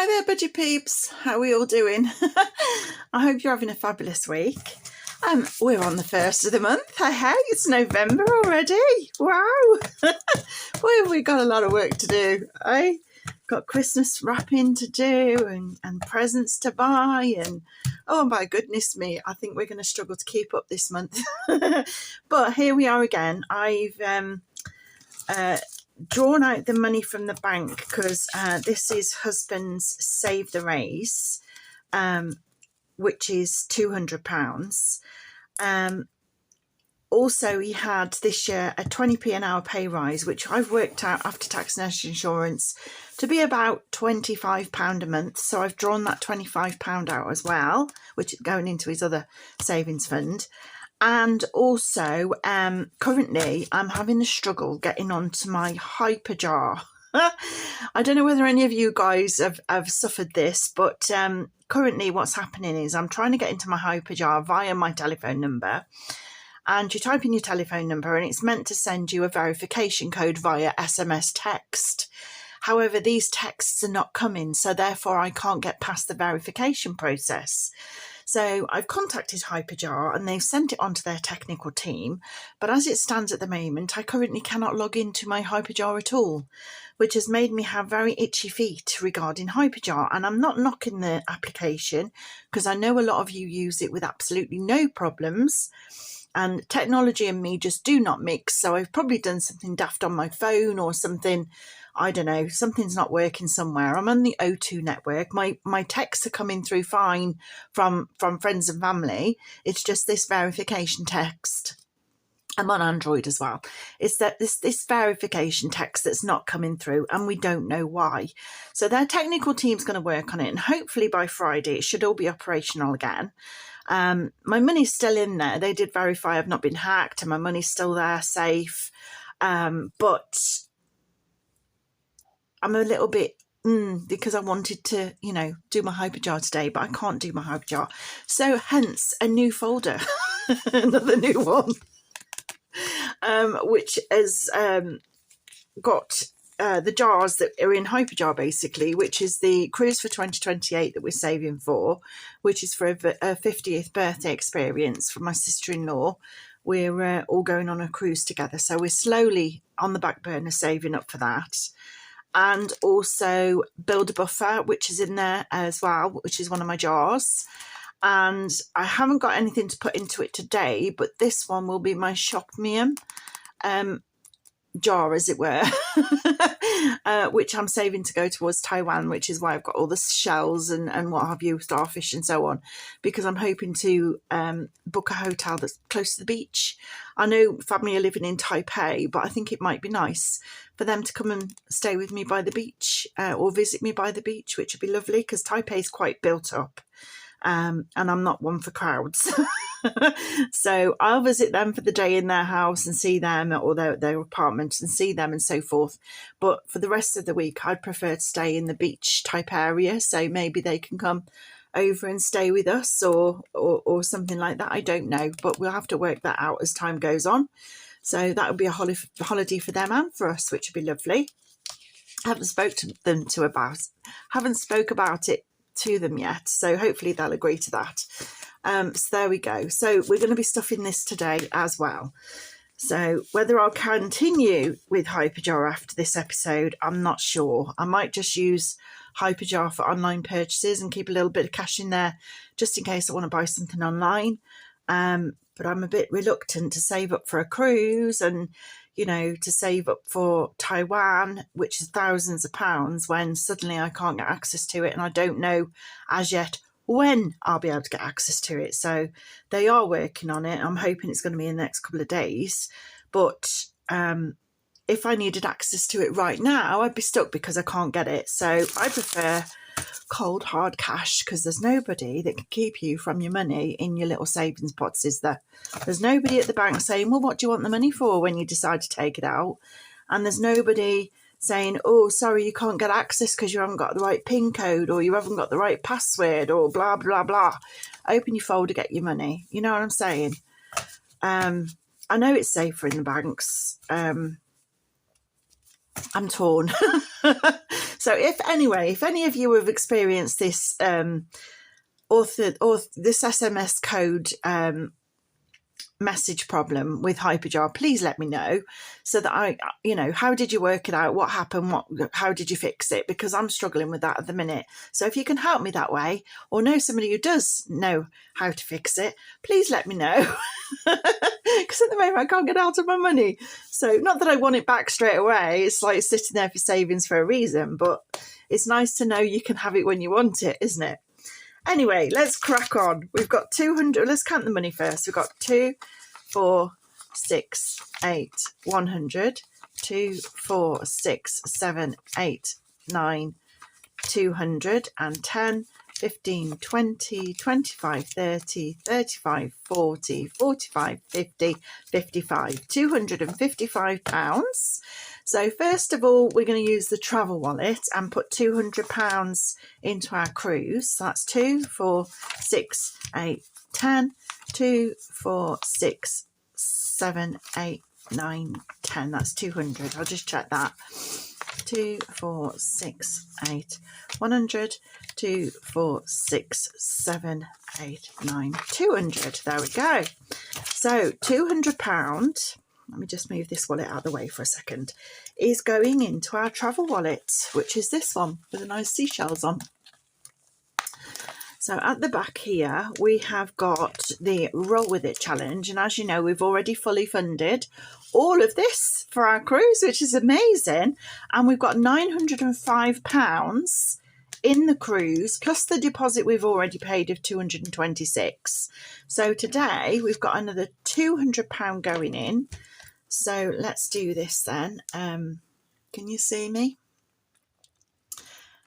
Hi there, budgie peeps. How are we all doing? I hope you're having a fabulous week. We're on the 1st of the month. Hey, it's November already. Wow. Well, we've got a lot of work to do. Got Christmas wrapping to do and presents to buy. And oh my goodness me, I think we're going to struggle to keep up this month. But here we are again. I've drawn out the money from the bank because this is husband's Save the Race, which is £200. Also, he had this year a 20p an hour pay rise, which I've worked out after tax and national insurance to be about £25 a month. So I've drawn that £25 out as well, which is going into his other savings fund. And also, currently, I'm having a struggle getting onto my Hyperjar. I don't know whether any of you guys have suffered this, but currently what's happening is I'm trying to get into my Hyperjar via my telephone number. And you type in your telephone number and it's meant to send you a verification code via SMS text. However, these texts are not coming, so therefore I can't get past the verification process. So I've contacted Hyperjar and they've sent it on to their technical team. But as it stands at the moment, I currently cannot log into my Hyperjar at all, which has made me have very itchy feet regarding Hyperjar. And I'm not knocking the application because I know a lot of you use it with absolutely no problems. And technology and me just do not mix. So I've probably done something daft on my phone or something. I don't know, something's not working somewhere. I'm on the O2 network. My texts are coming through fine from friends and family. It's just this verification text. I'm on Android as well. It's that this verification text that's not coming through and we don't know why. So their technical team's going to work on it and hopefully by Friday it should all be operational again. My money's still in there. They did verify I've not been hacked and my money's still there safe. But I'm a little bit because I wanted to, do my Hyperjar today, but I can't do my Hyperjar. So hence a new folder, another new one, which has got the jars that are in Hyperjar basically, which is the cruise for 2028 that we're saving for, which is for a 50th birthday experience for my sister-in-law. We're all going on a cruise together. So we're slowly on the back burner saving up for that. And also Build a Buffer, which is in there as well, which is one of my jars. And I haven't got anything to put into it today, but this one will be my Shopmium jar, as it were, which I'm saving to go towards Taiwan, which is why I've got all the shells and what have you, starfish and so on, because I'm hoping to book a hotel that's close to the beach. I know family are living in Taipei, but I think it might be nice for them to come and stay with me by the beach or visit me by the beach, which would be lovely because Taipei is quite built up. And I'm not one for crowds. So I'll visit them for the day in their house and see them or their apartment and see them and so forth. But for the rest of the week, I'd prefer to stay in the beach type area. So maybe they can come over and stay with us or something like that. I don't know, but we'll have to work that out as time goes on. So that would be a holiday for them and for us, which would be lovely. I haven't spoke about it to them yet, so hopefully they'll agree to that. So there we go. So we're going to be stuffing this today as well. So whether I'll continue with Hyperjar after this episode, I'm not sure. I might just use Hyperjar for online purchases and keep a little bit of cash in there just in case I want to buy something online. But I'm a bit reluctant to save up for a cruise and to save up for Taiwan, which is thousands of pounds, when suddenly I can't get access to it. And I don't know as yet when I'll be able to get access to it. So they are working on it. I'm hoping it's going to be in the next couple of days. But if I needed access to it right now, I'd be stuck because I can't get it. So I prefer cold hard cash because there's nobody that can keep you from your money in your little savings pots, is there? There's nobody at the bank saying, well, what do you want the money for when you decide to take it out? And there's nobody saying, oh, sorry, you can't get access because you haven't got the right PIN code or you haven't got the right password or blah, blah, blah. Open your folder, get your money. You know what I'm saying? I know it's safer in the banks. I'm torn. So if any of you have experienced this this SMS code message problem with Hyperjar, please let me know, so that how did you work it out, what happened, how did you fix it, because I'm struggling with that at the minute. So if you can help me that way, or know somebody who does know how to fix it, please let me know. Because at the moment I can't get out of my money. So not that I want it back straight away, it's like sitting there for savings for a reason, but it's nice to know you can have it when you want it, isn't it? Anyway, let's crack on. We've got 200. Let's count the money first. We've got 2, 4, 6, 8, 100. 2, 4, 6, 7, 8, 9, 200. And 10, 15, 20, 25, 30, 35, 40, 45, 50, 55. £255. So first of all, we're going to use the travel wallet and put £200 into our cruise. So that's 2, 4, 6, 8, 10. 2, 4, 6, 7, 8, 9, 10. That's 200. I'll just check that. 2, 4, 6, 8, 100. 2, 4, 6, 7, 8, 9, 200. There we go. So £200. Let me just move this wallet out of the way for a second, is going into our travel wallet, which is this one with the nice seashells on. So at the back here, we have got the Roll With It challenge. And as you know, we've already fully funded all of this for our cruise, which is amazing. And we've got £905 in the cruise, plus the deposit we've already paid of 226. So today we've got another £200 going in. So let's do this then. Can you see me?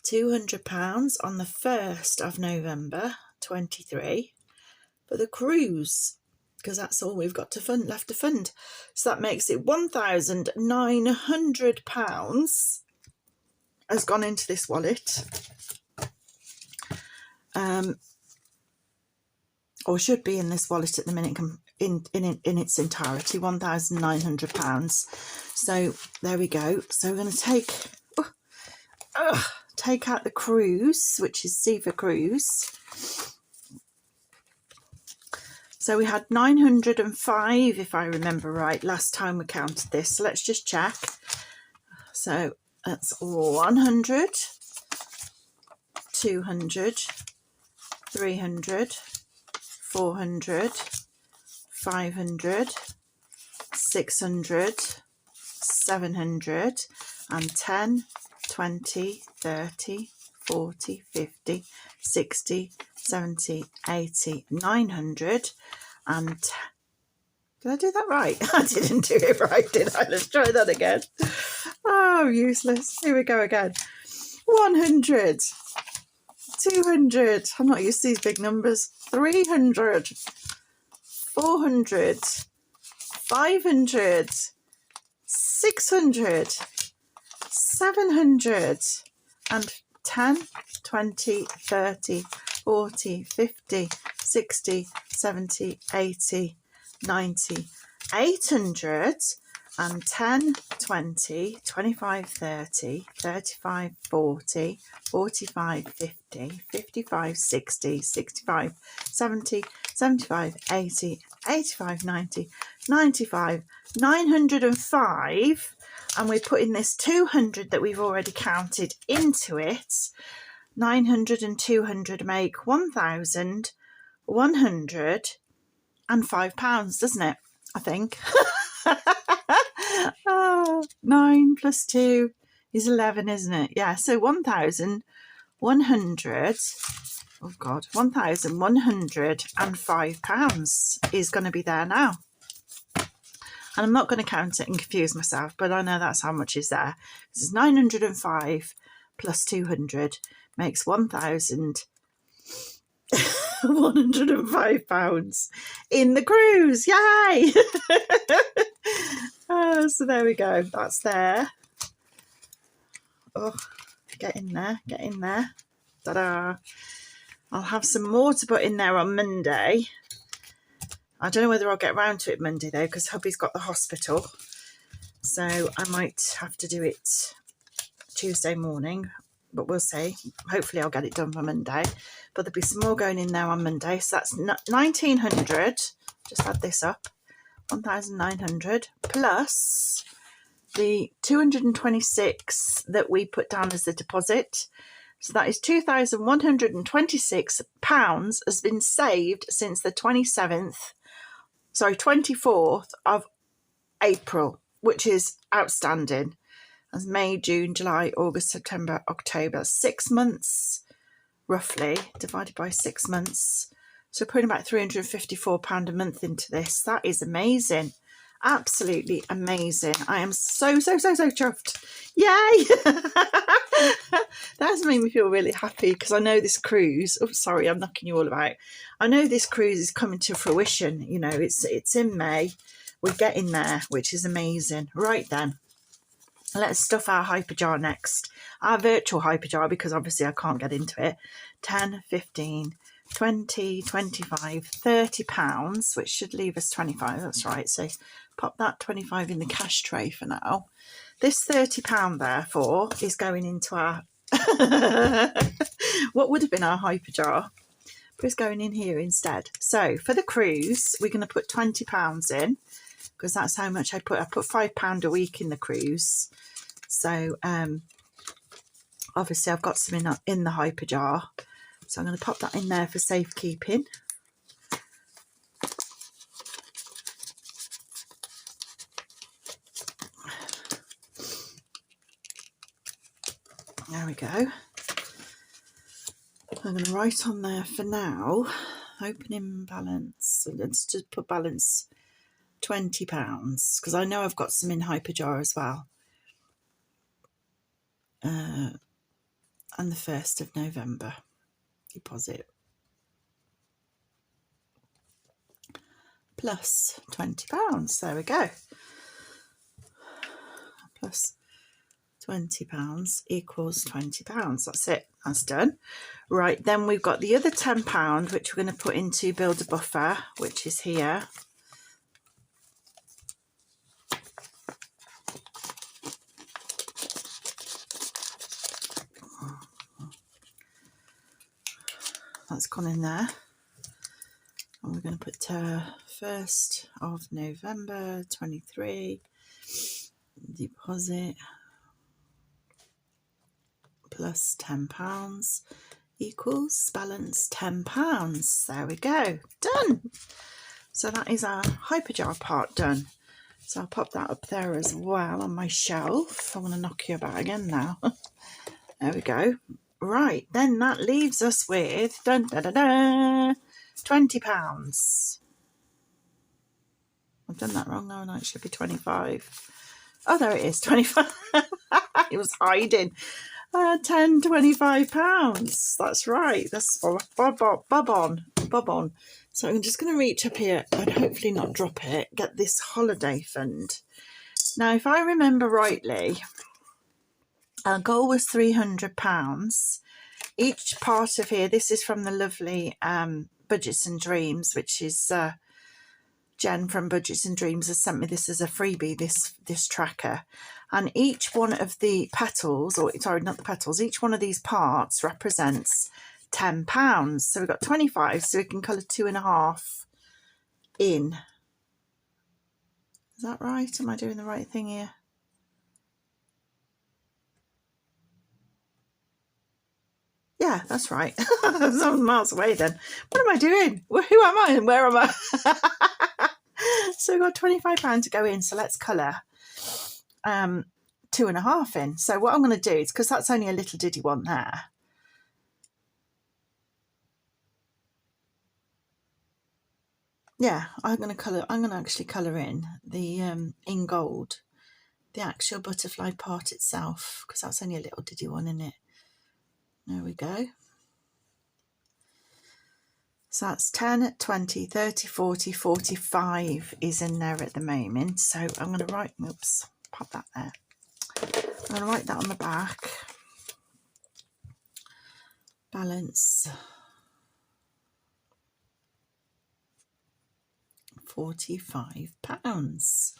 £200 on the 1st of November 23 for the cruise, because that's all we've got to fund, left to fund. So that makes it £1,900 has gone into this wallet, or should be in this wallet at the minute, in its entirety, £1,900. So there we go. So we're going to take out the cruise, which is C for cruise. So we had 905, if I remember right, last time we counted this. So let's just check. So that's 100, 200, 300, 400, 500, 600, 700, and 10, 20, 30, 40, 50, 60, 70, 80, 900, and did I do that right? I didn't do it right, did I? Let's try that again. Oh, useless. Here we go again. 100, 200, I'm not used to these big numbers, 300, 400, 500, 600, 700, and 10, 20, 30, 40, 50, 60, 70, 80, 90, 800, and 10, 20, 25, 30, 35, 40, 45, 50, 55, 60, 65, 70, 75, 80, 85, 90, 95, 905, and we're putting this 200 that we've already counted into it. 900 and 200 make £1,105, doesn't it? I think. 9 plus 2 is 11, isn't it? Yeah, so 1,100, oh God, £1,105 is going to be there now. And I'm not going to count it and confuse myself, but I know that's how much is there. This is 905 plus 200 makes £1,105 in the cruise. Yay! So there we go. That's there. Oh, get in there. Get in there. Ta-da! I'll have some more to put in there on Monday. I don't know whether I'll get round to it Monday though, because hubby's got the hospital. So I might have to do it Tuesday morning, but we'll see. Hopefully I'll get it done for Monday, but there'll be some more going in there on Monday. So that's 1900. Just add this up, 1900 plus the 226 that we put down as the deposit. So that is £2,126 has been saved since the 24th of April, which is outstanding. That's May, June, July, August, September, October. 6 months, roughly, divided by 6 months. So putting about £354 a month into this. That is amazing. Absolutely amazing. I am so chuffed. Yay! That's made me feel really happy because I know this cruise, oh sorry, I'm knocking you all about. I know this cruise is coming to fruition. You know, it's in May. We're getting there, which is amazing. Right then, let's stuff our hyper jar next. Our virtual hyper jar, because obviously I can't get into it. 10, 15, 20, 25, 30 pounds, which should leave us 25. That's right. So pop that 25 in the cash tray for now. This £30 therefore is going into our what would have been our hyper jar, but it's going in here instead. So for the cruise, we're going to put £20 in because that's how much I put. I put £5 a week in the cruise. So obviously I've got some in the hyper jar. So I'm going to pop that in there for safekeeping. There we go. I'm going to write on there for now, opening balance. Let's just put balance £20 because I know I've got some in hyper jar as well. And the 1st of November deposit. Plus £20. There we go. Plus £20 equals £20. That's it. That's done. Right, then we've got the other £10, which we're going to put into build a buffer, which is here. That's gone in there. And we're going to put 1st of November 23 deposit plus £10 equals balance £10. There we go. Done. So that is our hyper jar part done. So I'll pop that up there as well on my shelf. I want to knock you about again now. There we go. Right, then that leaves us with £20. I've done that wrong now, and it should be 25. Oh, there it is, 25. It was hiding. 10, £25. That's right. That's bob on. So I'm just going to reach up here and hopefully not drop it. Get this holiday fund. Now, if I remember rightly, our goal was £300. Each part of here, this is from the lovely Budgets and Dreams, which is Jen from Budgets and Dreams has sent me this as a freebie, this tracker. And each one of the petals, or sorry, not the petals, each one of these parts represents £10. So we've got 25, so we can colour 2.5 in. Is that right? Am I doing the right thing here? Yeah, that's right. I was miles away then. What am I doing? Who am I and where am I? So we've got £25 to go in. So let's colour 2.5 in. So what I'm going to do is, because that's only a little diddy one there. Yeah, I'm going to actually colour in the in gold, the actual butterfly part itself, because that's only a little diddy one, isn't it? There we go. So that's 10, 20, 30, 40, 45 is in there at the moment. So I'm going to write, oops, pop that there. I'm going to write that on the back. Balance £45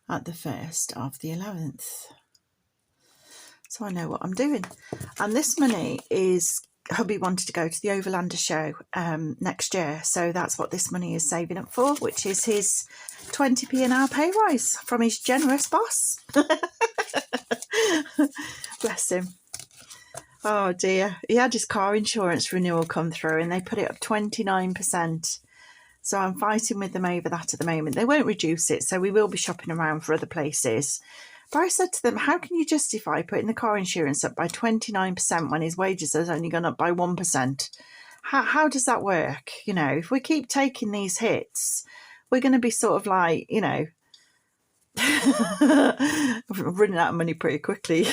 at the 1st of the 11th. so I know what I'm doing. And this money is, hubby wanted to go to the Overlander show next year, so that's what this money is saving up for, which is his 20p an hour pay rise from his generous boss. Bless him. Oh dear, he had his car insurance renewal come through and they put it up 29%. So I'm fighting with them over that at the moment. They won't reduce it, so we will be shopping around for other places. But I said to them, how can you justify putting the car insurance up by 29% when his wages has only gone up by 1%? How does that work? You know, if we keep taking these hits, we're going to be sort of like, you know, running out of money pretty quickly.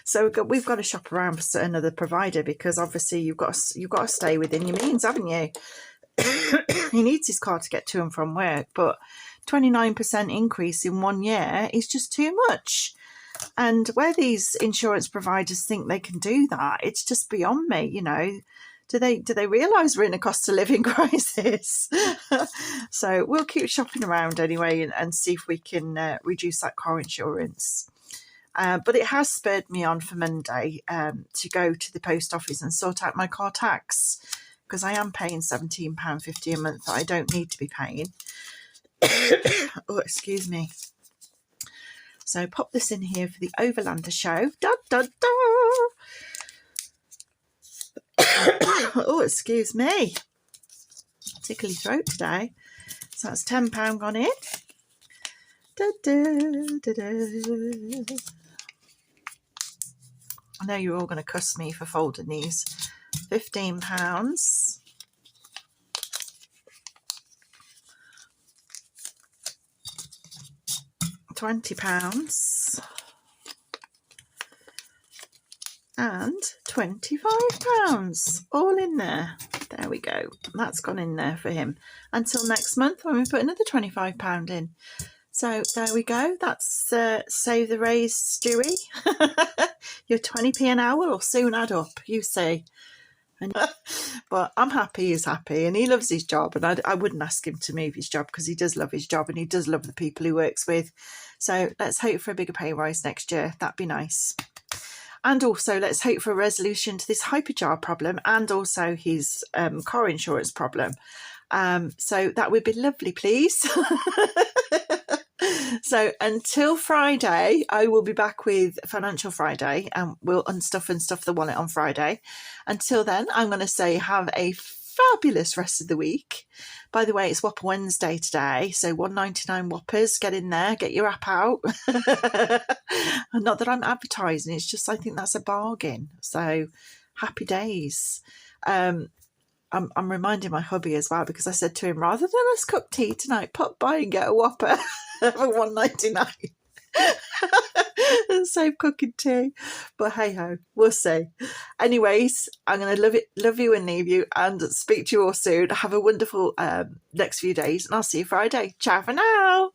So we've got to shop around for another provider, because obviously you've got to stay within your means, haven't you? He needs his car to get to and from work, but 29% increase in 1 year is just too much. And where these insurance providers think they can do that, it's just beyond me. You know, do they realise we're in a cost of living crisis? So we'll keep shopping around anyway and see if we can reduce that car insurance. But it has spurred me on for Monday to go to the post office and sort out my car tax, because I am paying £17.50 a month that I don't need to be paying. Oh, excuse me. So pop this in here for the Overlander show. Da, da, da. Oh, excuse me. Tickly throat today. So that's £10 gone in. Da, da, da, da. I know you're all going to cuss me for folding these. £15. £20 and £25 all in there. There we go. That's gone in there for him until next month when we put another £25 in. So there we go. That's Save the Raise, Stewie. Your 20p an hour will soon add up, you see. But I'm happy he's happy and he loves his job, and I wouldn't ask him to move his job because he does love his job and he does love the people he works with. So let's hope for a bigger pay rise next year. That'd be nice. And also let's hope for a resolution to this hyperjar problem and also his car insurance problem. So that would be lovely, please. So until Friday, I will be back with Financial Friday and we'll unstuff and stuff the wallet on Friday. Until then, I'm going to say have a fabulous rest of the week. By the way, it's Whopper Wednesday today, so $1.99 Whoppers. Get in there, get your app out. Not that I'm advertising, it's just I think that's a bargain. So happy days. I'm reminding my hubby as well, because I said to him, rather than us cook tea tonight, pop by and get a Whopper for $1.99 and save cooking tea. But hey ho, we'll see. Anyways, I'm going to love you and leave you and speak to you all soon. Have a wonderful next few days, and I'll see you Friday. Ciao for now.